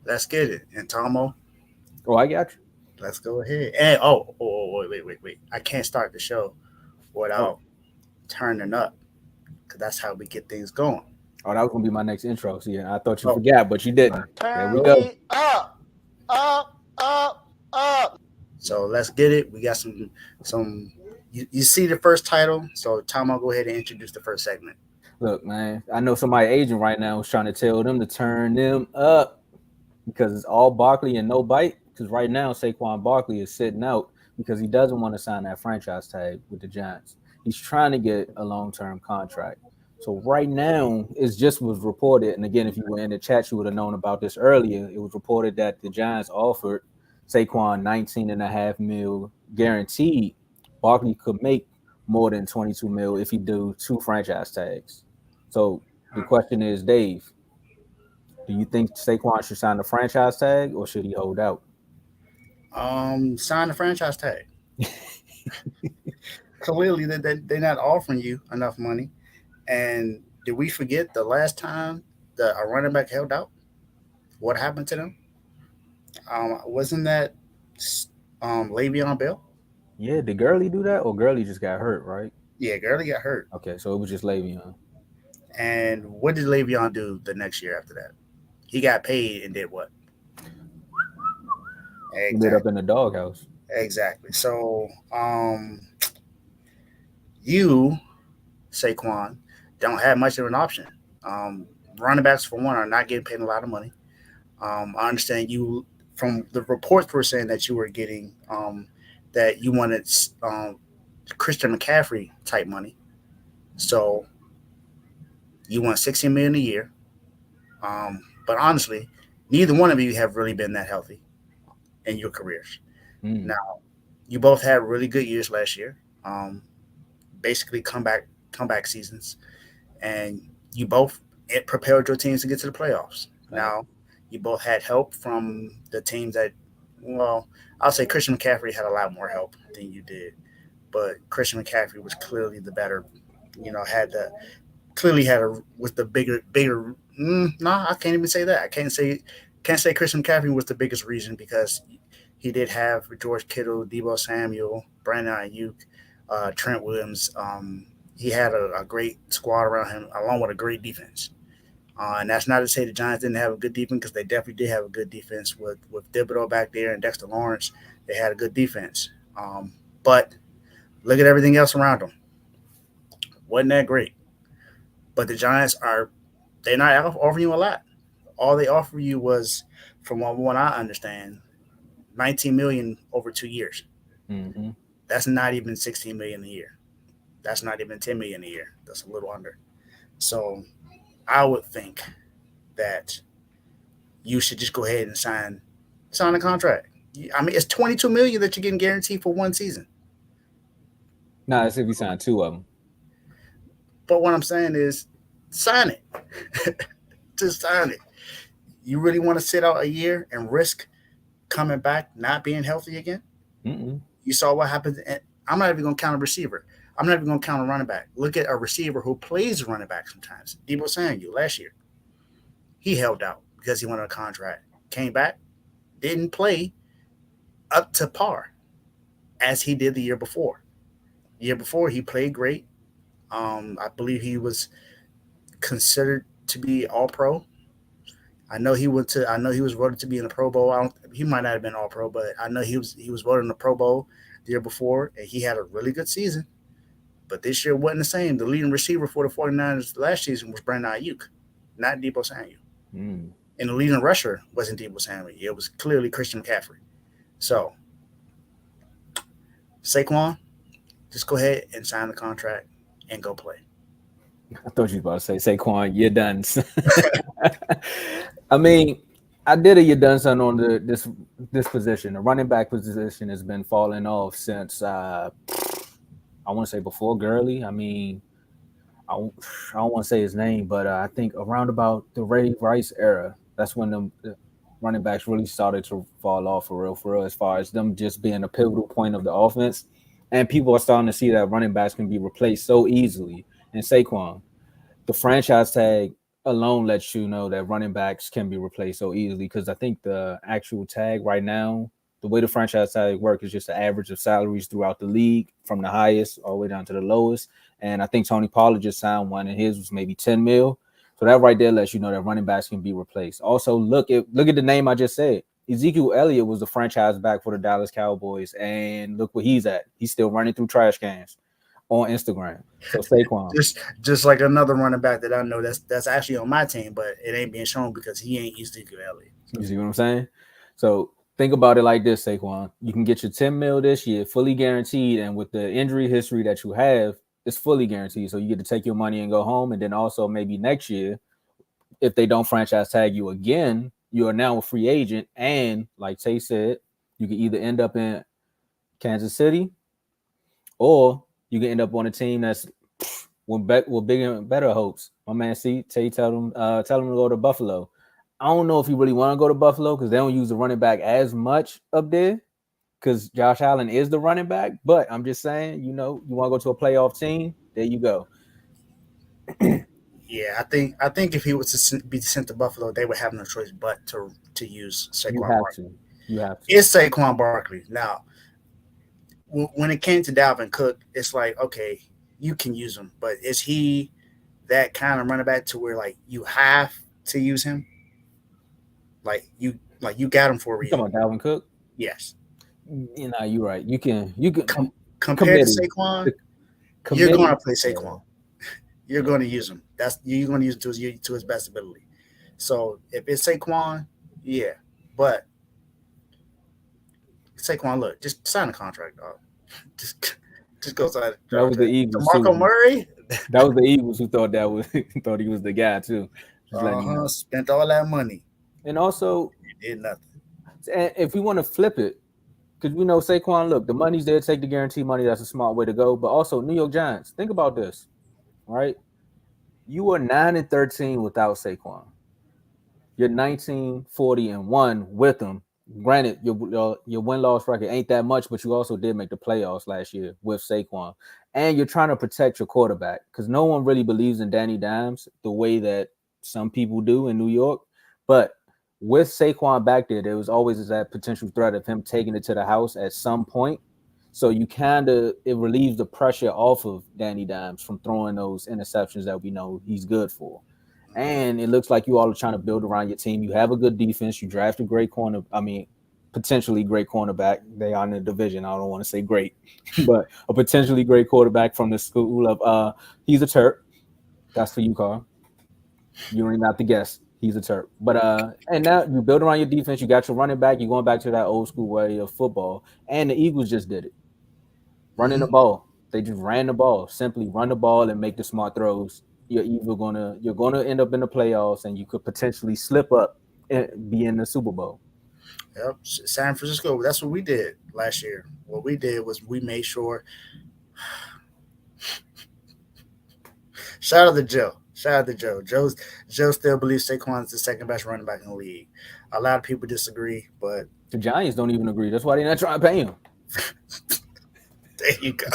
Let's get it. And Tomo, Oh, I got you. let's go ahead. And wait. I can't start the show Oh, without turning up because that's how we get things going. oh, that was gonna be my next intro. So yeah, I thought you Oh, forgot, but you didn't. There we Turn go. me up, up, up, up. so let's get it. We got some. You see the first title, so Tomo, go ahead and introduce the first segment. Look, man, I know somebody agent right now is trying to tell them to turn them up because it's all Barkley and no bite. Because right now Saquon Barkley is sitting out because he doesn't want to sign that franchise tag with the Giants. He's trying to get a long-term contract. So right now, it just was reported, and again, if you were in the chat, you would have known about this earlier. It was reported that the Giants offered Saquon 19.5 mil guaranteed. Barkley could make more than 22 mil if he do two franchise tags. So the question is, Dave, do you think Saquon should sign the franchise tag or should he hold out? Sign the franchise tag. Clearly, they're not offering you enough money. And did we forget the last time the a running back held out? What happened to them? Wasn't that Le'Veon Bell? Yeah, did Gurley do that or Gurley just got hurt, right? Yeah, Gurley got hurt. Okay, so it was just Le'Veon. And what did Le'Veon do the next year after that? He got paid and did what? He lit up Exactly. in the doghouse. Exactly. So, you, Saquon, don't have much of an option. Um, Running backs, for one, are not getting paid a lot of money. I understand you from the reports were saying that you were getting that you wanted um, Christian McCaffrey type money. So you want 16 million a year. But honestly, neither one of you have really been that healthy in your careers. Mm. Now, you both had really good years last year. Um, Basically comeback seasons, and you both it propelled your teams to get to the playoffs. Fact. Now, you both had help from the teams that, well, I'll say Christian McCaffrey had a lot more help than you did, but Christian McCaffrey was clearly the better. Had the clearly had a was the bigger. No, I can't even say that. I can't say Christian McCaffrey was the biggest reason because he did have George Kittle, Debo Samuel, Brandon Ayuk, Trent Williams. He had a great squad around him, along with a great defense. And that's not to say the Giants didn't have a good defense because they definitely did have a good defense with Thibodeau back there and Dexter Lawrence. They had a good defense. But look at everything else around them. Wasn't that great? But the Giants are they're not offering you a lot. All they offer you was, from what I understand, 19 million over 2 years. Mm-hmm. That's not even 16 million a year. That's not even 10 million a year. That's a little under. So I would think that you should just go ahead and sign a contract. I mean, it's 22 million that you're getting guaranteed for one season. Nah, that's if he signed two of them. But what I'm saying is, sign it. Just sign it. You really want to sit out a year and risk coming back not being healthy again? Mm-mm. You saw what happened. I'm not even going to count a receiver. I'm not even going to count a running back. Look at a receiver who plays running back sometimes. Debo Samuel last year, he held out because he wanted a contract. Came back, didn't play up to par as he did the year before. The year before, he played great. I believe he was considered to be All Pro. I know he went to. I know he was voted to be in the Pro Bowl. He might not have been All Pro, but I know he was voted in the Pro Bowl the year before, and he had a really good season. But this year wasn't the same. The leading receiver for the 49ers last season was Brandon Ayuk, not Debo Samuel. Mm. And the leading rusher wasn't Debo Samuel. It was clearly Christian McCaffrey. So, Saquon, just go ahead and sign the contract and go play. I thought you was about to say Saquon, you're done. I mean, I did a you done son on this position. The running back position has been falling off since I want to say before Gurley. I mean, I don't want to say his name, but I think around about the Ray Rice era, that's when the running backs really started to fall off for real, as far as them just being a pivotal point of the offense. And people are starting to see that running backs can be replaced so easily. And Saquon, the franchise tag alone lets you know that running backs can be replaced so easily. Because I think the actual tag right now, the way the franchise tag work is just the average of salaries throughout the league from the highest all the way down to the lowest. And I think Tony Pollard just signed one, and his was maybe 10 mil. So that right there lets you know that running backs can be replaced. Also, look at the name I just said. Ezekiel Elliott was the franchise back for the Dallas Cowboys, and look where he's at. He's still running through trash cans on Instagram. So Saquon, Just like another running back that I know that's actually on my team, but it ain't being shown because he ain't Ezekiel Elliott. So, you see what I'm saying? So think about it like this, Saquon. You can get your 10 mil this year, fully guaranteed, and with the injury history that you have, it's fully guaranteed. So you get to take your money and go home, and then also maybe next year, if they don't franchise tag you again, you are now a free agent, and like Tay said, you can either end up in Kansas City, or you can end up on a team that's with bigger and better hopes. My man, see, tell him to go to Buffalo. I don't know if you really want to go to Buffalo because they don't use the running back as much up there because Josh Allen is the running back. But I'm just saying, you want to go to a playoff team, there you go. yeah, I think if he was to be sent to Buffalo, they would have no choice but to use You Saquon have Barkley. to. You have to. It's Saquon Barkley now. When it came to Dalvin Cook, it's like okay, you can use him, but is he that kind of running back to where like you have to use him? Like you got him for a You talking reason. about Dalvin Cook? Yes. You're right. You can Compared to committee. Saquon, The you're going to committee. play Yeah. Saquon. You're going to use him. You're going to use him to his best ability. So if it's Saquon, yeah. But Saquon, look, just sign a contract, dog. Just just go sign a That was the contract. Eagles DeMarco too. Murray, That was the Eagles who thought that was thought he was the guy too. Just letting you know. spent all that money. And also, You did nothing. if we want to flip it, because we know Saquon, look, the money's there, take the guarantee money. That's a smart way to go. But also, New York Giants, think about this, right? You were 9-13 without Saquon. You're 19-40-1 with him. Granted, your win loss record ain't that much, but you also did make the playoffs last year with Saquon, and you're trying to protect your quarterback because no one really believes in Danny Dimes the way that some people do in New York. But with Saquon back there was always that potential threat of him taking it to the house at some point. So it relieves the pressure off of Danny Dimes from throwing those interceptions that we know he's good for. And it looks like you all are trying to build around your team. You have a good defense. You draft a great corner. I mean, potentially great cornerback. They are in the division. I don't want to say great, but a potentially great quarterback from the school of he's a Terp. That's for you, Carl. You don't even have to guess. He's a Terp. But and now you build around your defense. You got your running back. You're going back to that old school way of football. And the Eagles just did it. Running the Mm-hmm. ball. They just ran the ball. Simply run the ball and make the smart throws. You're gonna end up in the playoffs, and you could potentially slip up and be in the Super Bowl. Yep. San Francisco. That's what we did last year. What we did was we made sure. Shout out to Joe. Shout out to Joe. Joe still believes Saquon is the second best running back in the league. A lot of people disagree, but The Giants don't even agree. That's why they're not trying to pay him. there you go.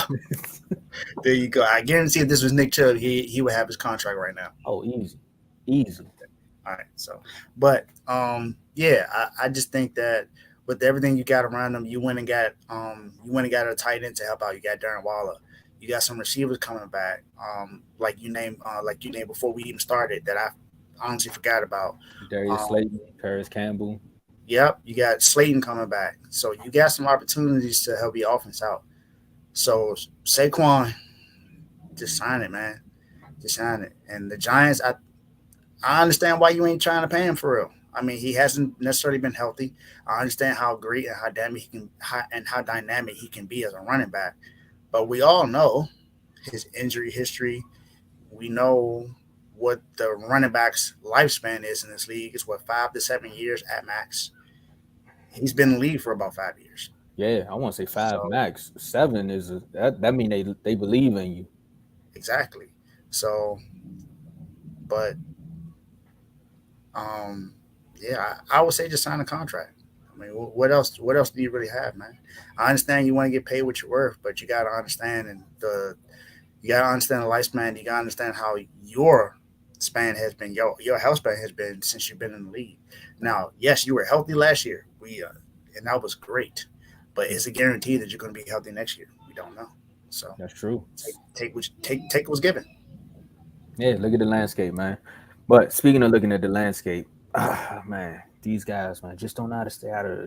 There you go. I guarantee if this was Nick Chubb, he would have his contract right now. Oh, easy, easy. All right. So, but yeah, I just think that with everything you got around them, you went and got a tight end to help out. You got Darren Waller. You got some receivers coming back. Like you named before we even started that I honestly forgot about. Darius Um, Slayton, Paris Campbell. yep, you got Slayton coming back. So you got some opportunities to help your offense out. So Saquon, just sign it, man. Just sign it. And the Giants, I understand why you ain't trying to pay him for real. I mean, he hasn't necessarily been healthy. I understand how great and how dynamic he can be as a running back. But we all know his injury history. We know what the running back's lifespan is in this league. It's what 5 to 7 years at max. He's been in the league for about 5 years. Yeah, I want to say five So max. Seven is that mean they believe in you. exactly. So, but Um, yeah, I would say just sign a contract. I mean, what else? What else do you really have, man? I understand you want to get paid what you're worth, but you gotta understand the lifespan. You gotta understand how your span has been your health span has been since you've been in the league. Now, yes, you were healthy last year. And that was great, but is it guaranteed that you're going to be healthy next year? We don't know. So That's true. take what's given. Yeah, look at the landscape, man. But speaking of looking at the landscape, man, these guys, man, just don't know how to stay out of